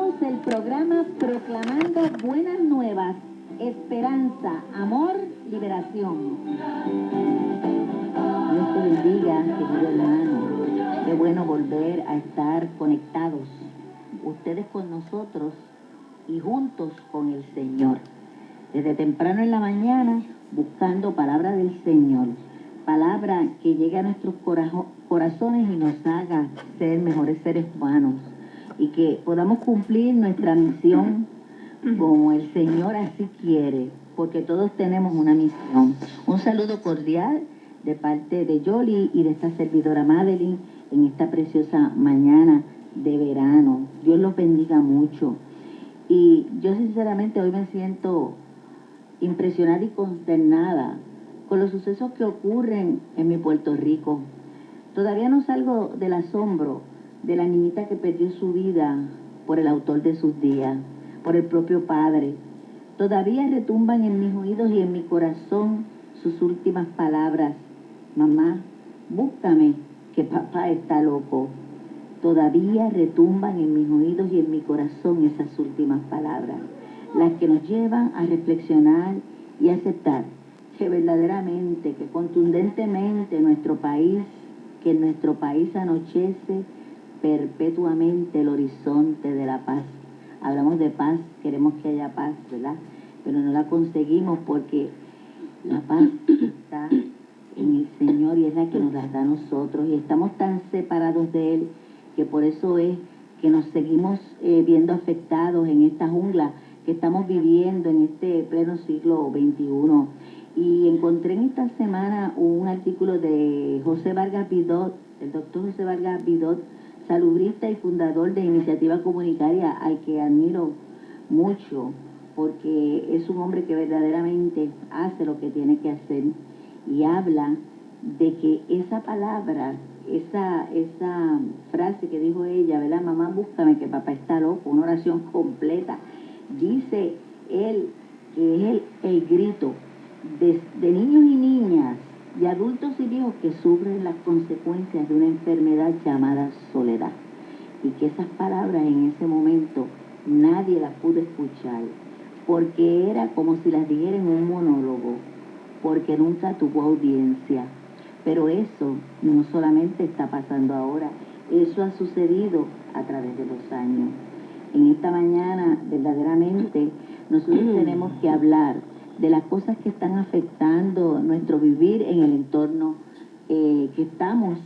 Comenzamos el programa proclamando buenas nuevas, esperanza, amor, liberación. Dios te bendiga, querido hermano. Qué bueno volver a estar conectados, ustedes con nosotros y juntos con el Señor. Desde temprano en la mañana, buscando palabra del Señor, palabra que llegue a nuestros corazones y nos haga ser mejores seres humanos, y que podamos cumplir nuestra misión como el Señor así quiere, porque todos tenemos una misión. Un saludo cordial de parte de Yoli y de esta servidora Madeline en esta preciosa mañana de verano. Dios los bendiga mucho. Y yo sinceramente hoy me siento impresionada y consternada con los sucesos que ocurren en mi Puerto Rico. Todavía no salgo del asombro de la niñita que perdió su vida por el autor de sus días, por el propio padre. Todavía retumban en mis oídos y en mi corazón sus últimas palabras: mamá, búscame, que papá está loco. Todavía retumban en mis oídos y en mi corazón esas últimas palabras, las que nos llevan a reflexionar y a aceptar que verdaderamente, que contundentemente que en nuestro país anochece perpetuamente el horizonte de la paz. Hablamos de paz, queremos que haya paz, ¿verdad? Pero no la conseguimos porque la paz está en el Señor y es la que nos la da a nosotros, y estamos tan separados de Él que por eso es que nos seguimos viendo afectados en esta jungla que estamos viviendo en este pleno siglo XXI. Y encontré en esta semana un artículo de José Vargas Vidot, el doctor José Vargas Vidot, salubrista y fundador de Iniciativa Comunitaria, al que admiro mucho, porque es un hombre que verdaderamente hace lo que tiene que hacer, y habla de que esa palabra, esa frase que dijo ella, ¿verdad? Mamá, búscame, que papá está loco, una oración completa. Dice él que es el grito de niños y niñas, de adultos y viejos que sufren las consecuencias de una enfermedad llamada soledad. Y que esas palabras en ese momento nadie las pudo escuchar, porque era como si las dijera en un monólogo, porque nunca tuvo audiencia. Pero eso no solamente está pasando ahora, eso ha sucedido a través de los años. En esta mañana, verdaderamente, nosotros tenemos que hablar de las cosas que están afectando nuestro vivir en el entorno que estamos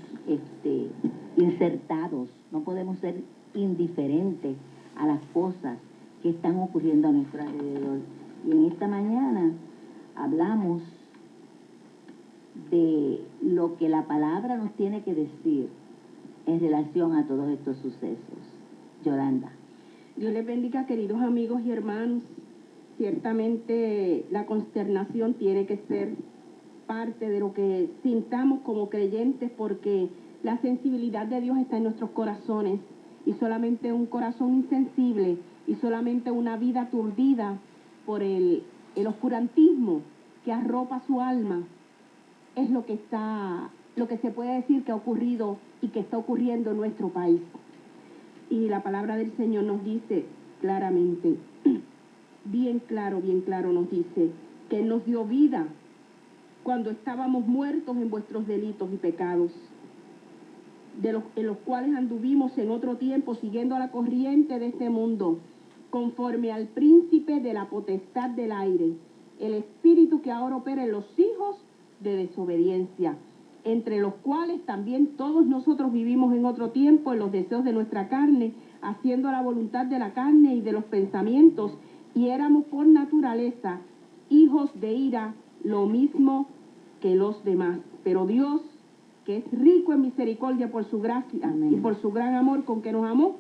insertados. No podemos ser indiferentes a las cosas que están ocurriendo a nuestro alrededor. Y en esta mañana hablamos de lo que la palabra nos tiene que decir en relación a todos estos sucesos. Yolanda. Dios les bendiga, queridos amigos y hermanos. Ciertamente la consternación tiene que ser parte de lo que sintamos como creyentes, porque la sensibilidad de Dios está en nuestros corazones, y solamente un corazón insensible y solamente una vida aturdida por el oscurantismo que arropa su alma es lo que se puede decir que ha ocurrido y que está ocurriendo en nuestro país. Y la palabra del Señor nos dice claramente, bien claro nos dice, que Él nos dio vida cuando estábamos muertos en vuestros delitos y pecados, en los cuales anduvimos en otro tiempo siguiendo la corriente de este mundo, conforme al príncipe de la potestad del aire, el espíritu que ahora opera en los hijos de desobediencia, entre los cuales también todos nosotros vivimos en otro tiempo en los deseos de nuestra carne, haciendo la voluntad de la carne y de los pensamientos, y éramos por naturaleza hijos de ira, lo mismo que los demás. Pero Dios, que es rico en misericordia por su gracia, amén, y por su gran amor con que nos amó,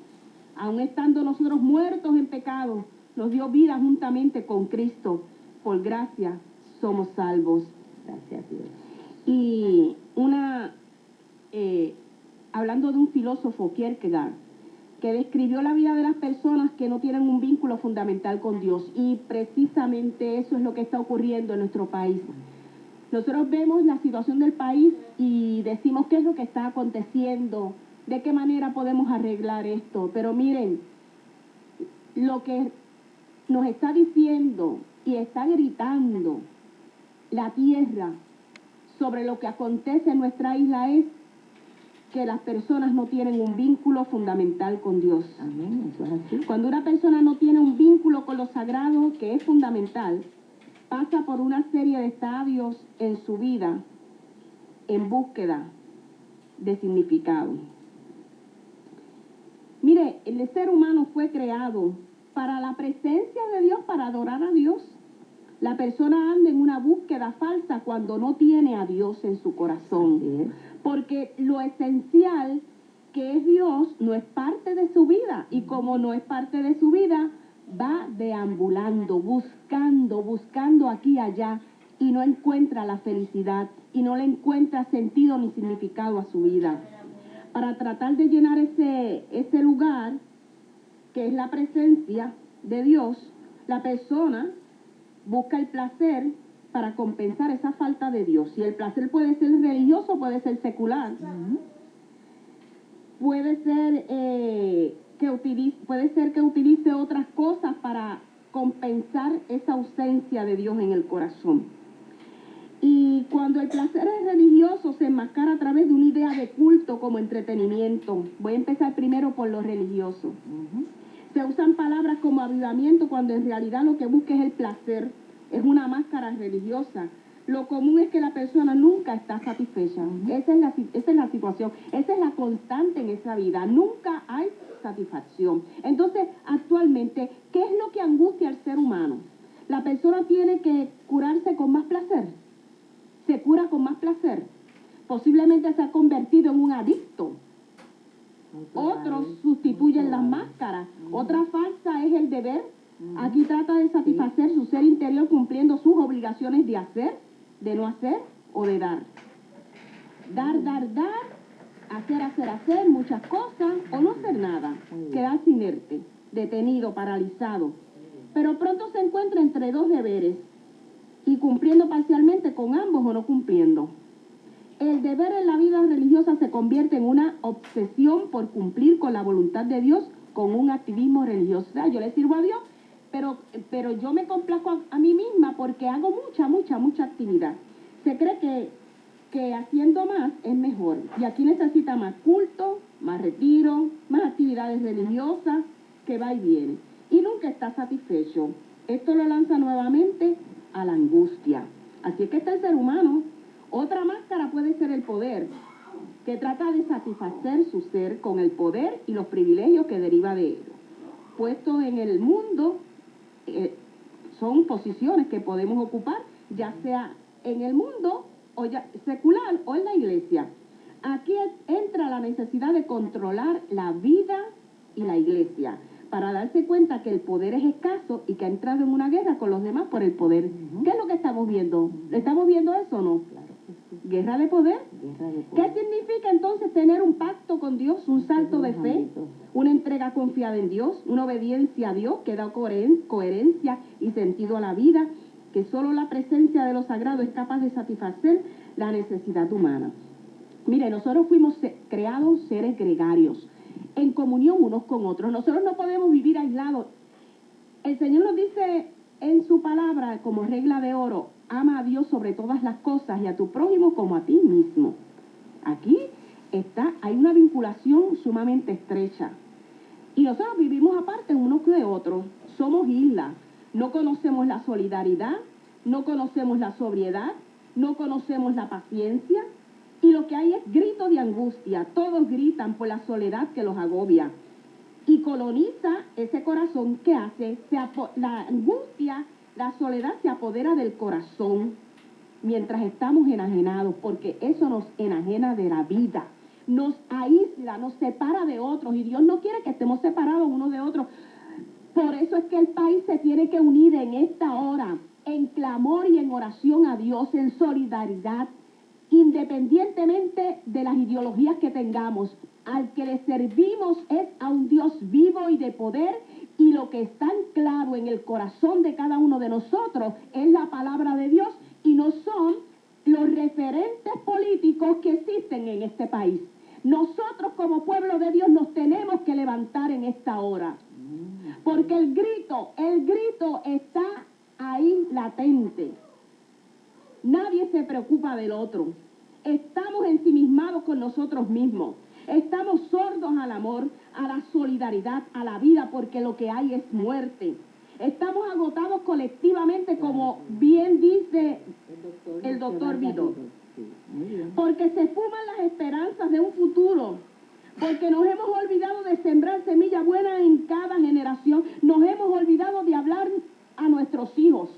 aun estando nosotros muertos en pecado, nos dio vida juntamente con Cristo. Por gracia somos salvos. Gracias a Dios. Y hablando de un filósofo, Kierkegaard, que describió la vida de las personas que no tienen un vínculo fundamental con Dios, y precisamente eso es lo que está ocurriendo en nuestro país. Nosotros vemos la situación del país y decimos qué es lo que está aconteciendo, de qué manera podemos arreglar esto, pero miren, lo que nos está diciendo y está gritando la tierra sobre lo que acontece en nuestra isla es que las personas no tienen un vínculo fundamental con Dios. Amén, eso es así. Cuando una persona no tiene un vínculo con lo sagrado, que es fundamental, pasa por una serie de estadios en su vida en búsqueda de significado. Mire, el ser humano fue creado para la presencia de Dios, para adorar a Dios. La persona anda en una búsqueda falsa cuando no tiene a Dios en su corazón. Sí. Porque lo esencial que es Dios no es parte de su vida. Y como no es parte de su vida, va deambulando, buscando aquí y allá, y no encuentra la felicidad, y no le encuentra sentido ni significado a su vida. Para tratar de llenar ese lugar, que es la presencia de Dios, la persona busca el placer para compensar esa falta de Dios. Y el placer puede ser religioso, puede ser secular. Puede ser que utilice otras cosas para compensar esa ausencia de Dios en el corazón. Y cuando el placer es religioso, se enmascara a través de una idea de culto como entretenimiento. Voy a empezar primero por lo religioso. Se usan palabras como avivamiento cuando en realidad lo que busca es el placer. Es una máscara religiosa. Lo común es que la persona nunca está satisfecha. Esa es la situación. Esa es la constante en esa vida. Nunca hay satisfacción. Entonces, actualmente, ¿qué es lo que angustia al ser humano? La persona tiene que curarse con más placer. Se cura con más placer. Posiblemente se ha convertido en un adicto. Otros sustituyen las máscaras. Otra falsa es el deber. Aquí trata de satisfacer su ser interior cumpliendo sus obligaciones de hacer, de no hacer o de dar. Dar, hacer muchas cosas o no hacer nada. Quedarse inerte, detenido, paralizado. Pero pronto se encuentra entre dos deberes y cumpliendo parcialmente con ambos o no cumpliendo. El deber en la vida religiosa se convierte en una obsesión por cumplir con la voluntad de Dios con un activismo religioso. O sea, yo le sirvo a Dios, pero yo me complazco a mí misma porque hago mucha actividad. Se cree que haciendo más es mejor. Y aquí necesita más culto, más retiro, más actividades religiosas, que va y viene. Y nunca está satisfecho. Esto lo lanza nuevamente a la angustia. Así es que este ser humano. Otra máscara puede ser el poder, que trata de satisfacer su ser con el poder y los privilegios que deriva de ello. Puestos en el mundo, son posiciones que podemos ocupar, ya sea en el mundo o ya secular o en la iglesia. Aquí entra la necesidad de controlar la vida y la iglesia, para darse cuenta que el poder es escaso y que ha entrado en una guerra con los demás por el poder. ¿Qué es lo que estamos viendo? ¿Estamos viendo eso o no? ¿Guerra de poder? ¿Qué significa entonces tener un pacto con Dios, un salto de fe, una entrega confiada en Dios, una obediencia a Dios que da coherencia y sentido a la vida, que solo la presencia de lo sagrado es capaz de satisfacer la necesidad humana? Mire, nosotros fuimos creados seres gregarios, en comunión unos con otros. Nosotros no podemos vivir aislados. El Señor nos dice en su palabra, como regla de oro, ama a Dios sobre todas las cosas y a tu prójimo como a ti mismo. Aquí hay una vinculación sumamente estrecha. Y nosotros vivimos aparte unos que otros. Somos islas. No conocemos la solidaridad, no conocemos la sobriedad, no conocemos la paciencia. Y lo que hay es grito de angustia. Todos gritan por la soledad que los agobia. Y coloniza ese corazón. ¿Qué hace? La angustia, la soledad se apodera del corazón mientras estamos enajenados, porque eso nos enajena de la vida, nos aísla, nos separa de otros, y Dios no quiere que estemos separados unos de otros. Por eso es que el país se tiene que unir en esta hora, en clamor y en oración a Dios, en solidaridad, independientemente de las ideologías que tengamos. Al que le servimos es a un Dios vivo y de poder, y lo que está anclado en el corazón de cada uno de nosotros es la palabra de Dios, y no son los referentes políticos que existen en este país. Nosotros como pueblo de Dios nos tenemos que levantar en esta hora porque el grito está ahí latente. Nadie se preocupa del otro. Estamos ensimismados con nosotros mismos. Estamos sordos al amor, a la solidaridad, a la vida, porque lo que hay es muerte. Estamos agotados colectivamente, como bien dice el doctor Vito, porque se fuman las esperanzas de un futuro, porque nos hemos olvidado de sembrar semilla buena en cada generación, nos hemos olvidado de hablar a nuestros hijos,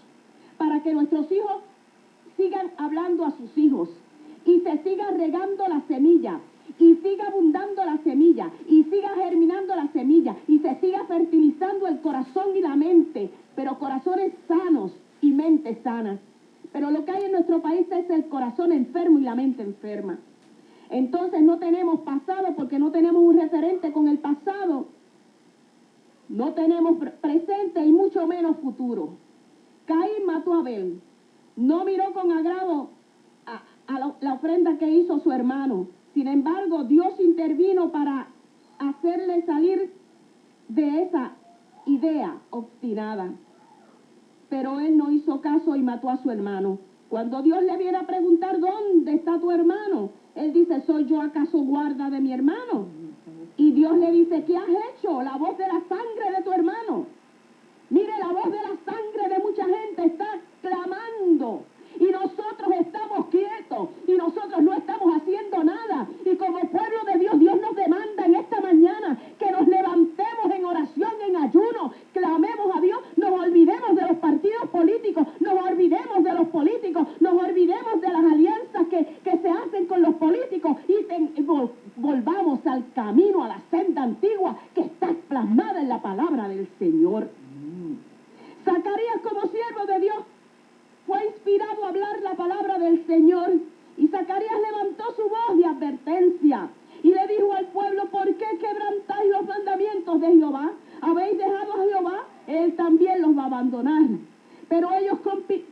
para que nuestros hijos sigan hablando a sus hijos y se siga regando la semilla y siga abundando la semilla y siga germinando la semilla y se siga fertilizando el corazón y la mente, pero corazones sanos y mentes sanas. Pero lo que hay en nuestro país es el corazón enfermo y la mente enferma. Entonces no tenemos pasado porque no tenemos un referente con el pasado. No tenemos presente y mucho menos futuro. Caín mató a Abel. No miró con agrado a la ofrenda que hizo su hermano. Sin embargo, Dios intervino para hacerle salir de esa idea obstinada. Pero él no hizo caso y mató a su hermano. Cuando Dios le viene a preguntar, ¿dónde está tu hermano? Él dice, ¿soy yo acaso guarda de mi hermano? Y Dios le dice, ¿qué has hecho? La voz de la sangre de tu hermano. Mire, la voz de la sangre de mucha gente está clamando. Y nosotros estamos quietos. Y nosotros no estamos haciendo nada. Y como pueblo de Dios, Dios nos demanda en esta mañana que nos levantemos en oración, en ayuno. Clamemos a Dios. Nos olvidemos de los partidos políticos. Nos olvidemos de los políticos. Nos olvidemos de las alianzas que se hacen con los políticos. Y volvamos al camino, a la senda antigua que está plasmada en la palabra del Señor. Zacarías, como siervo de Dios, fue inspirado a hablar la palabra del Señor. Y Zacarías levantó su voz de advertencia y le dijo al pueblo, ¿por qué quebrantáis los mandamientos de Jehová? ¿Habéis dejado a Jehová? Él también los va a abandonar. Pero ellos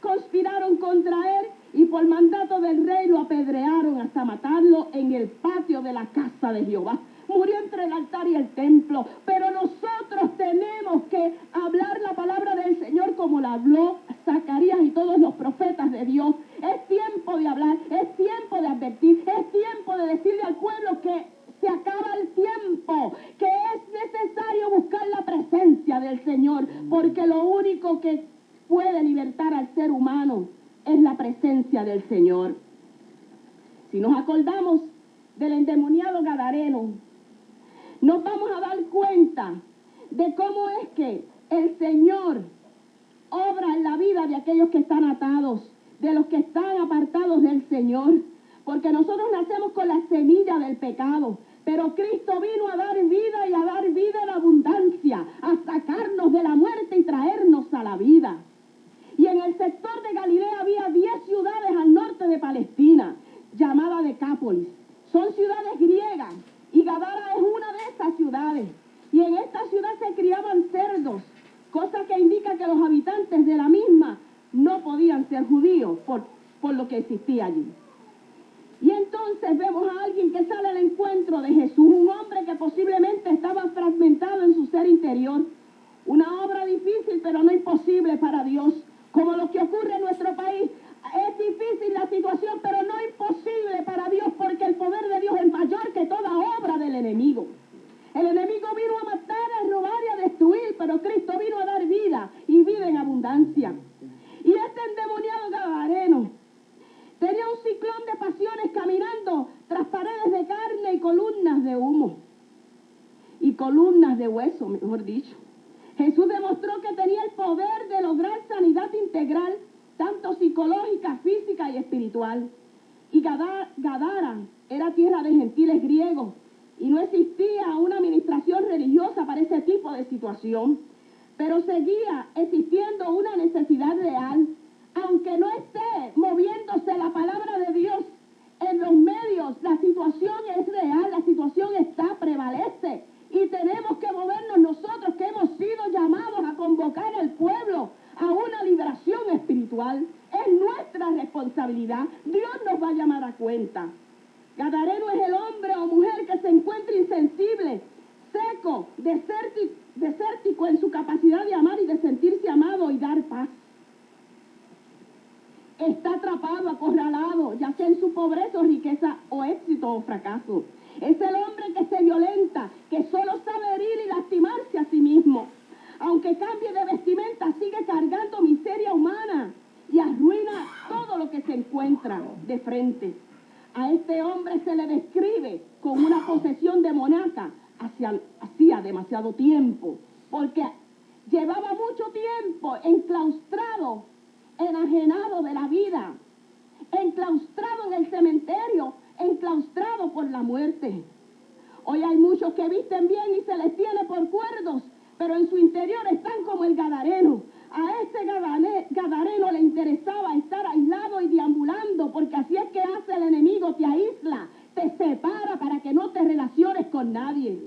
conspiraron contra él y por mandato del rey lo apedrearon hasta matarlo en el patio de la casa de Jehová. Murió entre el altar y el templo. Pero nosotros tenemos que hablar la palabra del Señor como la habló Zacarías y todos los profetas de Dios. Es tiempo de hablar, es tiempo de advertir, es tiempo de decirle al pueblo que se acaba el tiempo, que es necesario buscar la presencia del Señor, porque lo único que puede libertar al ser humano es la presencia del Señor. Si nos acordamos del endemoniado Gadareno, nos vamos a dar cuenta de cómo es que el Señor obra en la vida de aquellos que están atados, de los que están apartados del Señor, porque nosotros nacemos con la semilla del pecado, pero Cristo vino a dar vida y a dar vida en abundancia, a sacarnos de la muerte y traernos a la vida. Y en el sector de Galilea había 10 ciudades al norte de Palestina, llamada Decápolis. Son ciudades griegas y Gadara es una de esas ciudades. Y en esta ciudad se criaban cerdos, cosa que indica que los habitantes de la misma no podían ser judíos por lo que existía allí. Y entonces vemos a alguien que sale al encuentro de Jesús, un hombre que posiblemente estaba fragmentado en su ser interior. Una obra difícil, pero no imposible para Dios. Como lo que ocurre en nuestro país, es difícil la situación, pero no imposible para Dios, porque el poder de Dios es mayor que toda obra del enemigo. El enemigo vino a matar, a robar y a destruir, pero Cristo vino a dar vida y vida en abundancia. Y este endemoniado gadareno tenía un ciclón de pasiones caminando tras paredes de carne y columnas de humo. Y columnas de hueso, mejor dicho. Jesús demostró que tenía el poder de lograr sanidad integral, tanto psicológica, física y espiritual. Y Gadara era tierra de gentiles griegos y no existía una administración religiosa para ese tipo de situación. Pero seguía existiendo una necesidad real. Aunque no esté moviéndose la palabra de Dios en los medios, la situación es real, la situación prevalece. Y tenemos que movernos nosotros, que hemos sido llamados a convocar al pueblo a una liberación espiritual. Es nuestra responsabilidad. Dios nos va a llamar a cuenta. Gadareno es el hombre o mujer que se encuentra insensible, seco, desértico en su capacidad de amar y de sentirse amado y dar paz. Está atrapado, acorralado, ya sea en su pobreza o riqueza o éxito o fracaso. Es el hombre que se violenta, que solo sabe herir y lastimarse a sí mismo. Aunque cambie de vestimenta, sigue cargando miseria humana y arruina todo lo que se encuentra de frente. A este hombre se le describe con una posesión demoníaca hacía demasiado tiempo, porque llevaba mucho tiempo enclaustrado, enajenado de la vida, enclaustrado en el cementerio, enclaustrado por la muerte. Hoy hay muchos que visten bien y se les tiene por cuerdos, pero en su interior están como el gadareno. A ese gadareno le interesaba estar aislado y deambulando, porque así es que hace el enemigo, te aísla, te separa para que no te relaciones con nadie.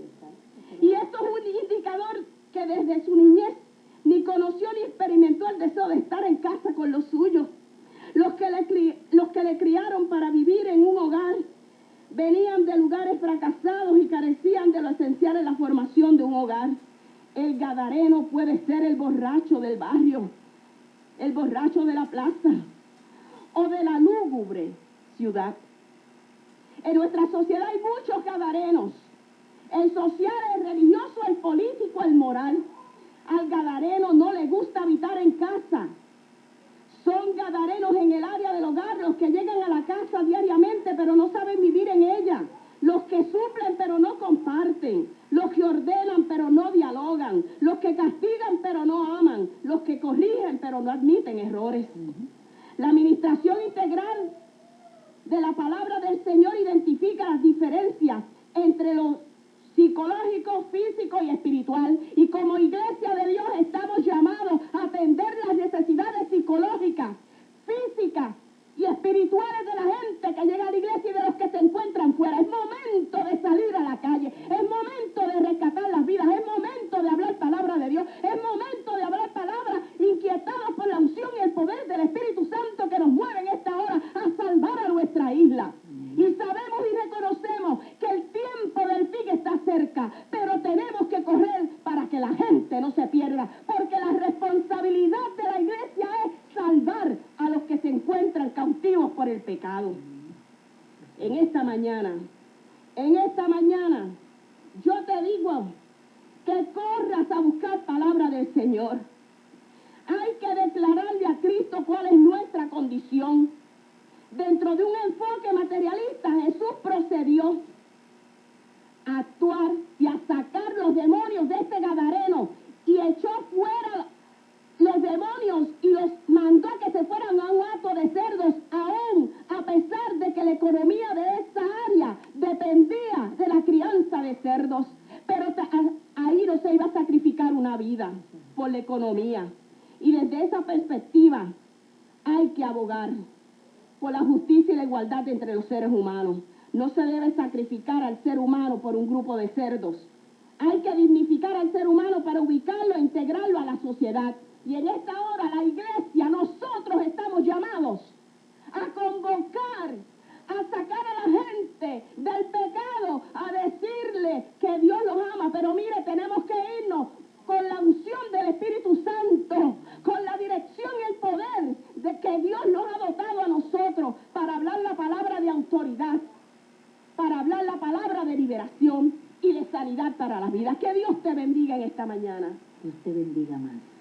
Y esto es un indicador que desde su niñez ni conoció ni experimentó el deseo de estar en casa con los suyos. Los que le criaron para vivir en un hogar venían de lugares fracasados y carecían de lo esencial en la formación de un hogar. El gadareno puede ser el borracho del barrio, el borracho de la plaza o de la lúgubre ciudad. En nuestra sociedad hay muchos gadarenos, el social, el religioso, el político, el moral. Al gadareno no le gusta habitar en casa. Son gadarenos en el área del hogar, los que llegan a la casa diariamente pero no saben vivir en ella, los que suplen pero no comparten, los que ordenan pero no dialogan, los que castigan pero no aman, los que corrigen pero no admiten errores. La administración integral de la palabra del Señor identifica las diferencias entre lo psicológico, físico y espiritual. Y como iglesia de Dios estamos llamados a atender las necesidades psicológicas, físicas y espirituales de la gente que llega a la iglesia y de los que se encuentran fuera. Es momento de salir a la calle, es momento de rescatar las vidas, es momento de hablar palabra de Dios, es momento de hablar palabras inquietados por la unción y el poder del Espíritu Santo que nos mueve en esta hora a salvar a nuestra isla. Y sabemos y reconocemos que el tiempo del fin está cerca, pero tenemos que correr para que la gente no se pierda, porque la responsabilidad de la iglesia es salvar a los que se encuentran cautivos por el pecado. En esta mañana, yo te digo que corras a buscar palabra del Señor. Hay que declararle a Cristo cuál es nuestra condición. Dentro de un enfoque materialista, Jesús procedió a actuar y a sacar los demonios de este gadareno y echó fuera los demonios y los mandó a que se fueran a un hato de cerdos, aún a pesar de que la economía de esa área dependía de la crianza de cerdos. Pero ahí no se iba a sacrificar una vida por la economía. Y desde esa perspectiva hay que abogar por la justicia y la igualdad entre los seres humanos. No se debe sacrificar al ser humano por un grupo de cerdos. Hay que dignificar al ser humano para ubicarlo e integrarlo a la sociedad. Y en esta hora la iglesia, nosotros estamos llamados a convocar, a sacar a la gente del pecado, a decirle que Dios los ama. Pero mire, tenemos que irnos con la unción del Espíritu Santo, con la dirección y el poder de que Dios nos ha dotado a nosotros para hablar la palabra de autoridad, para hablar la palabra de liberación y de sanidad para las vidas. Que Dios te bendiga en esta mañana. Dios te bendiga más.